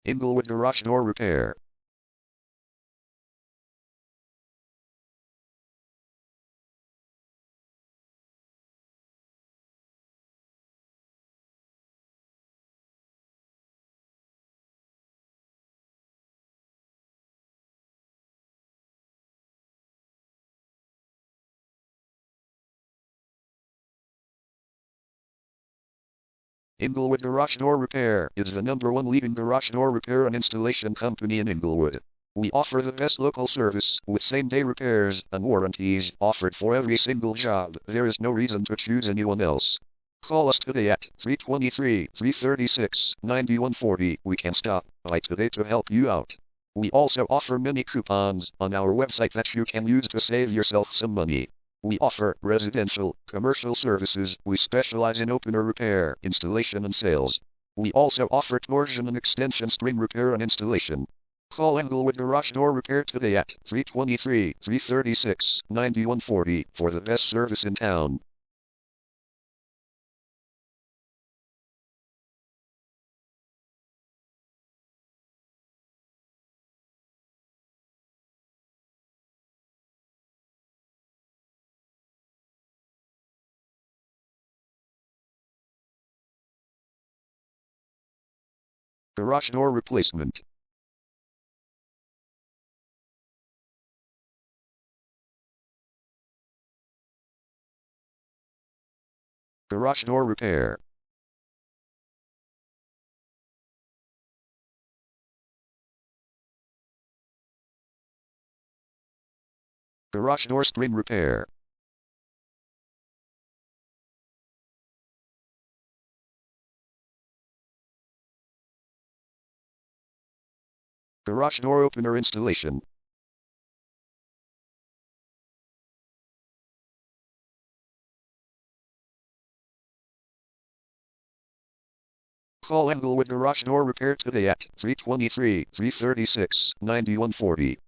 Inglewood Garage Door Repair. Inglewood Garage Door Repair is the #1 leading garage door repair and installation company in Inglewood. We offer the best local service with same-day repairs and warranties offered for every single job. There is no reason to choose anyone else. Call us today at 323-336-9140. We can stop by today to help you out. We also offer many coupons on our website that you can use to save yourself some money. We offer residential, commercial services. We specialize in opener repair, installation and sales. We also offer torsion and extension string repair and installation. Call Inglewood Garage Door Repair today at 323-336-9140 for the best service in town. Garage door replacement. Garage door repair. Garage door string repair. Garage door opener installation. Call Inglewood Garage Door Repair today at 323-336-9140.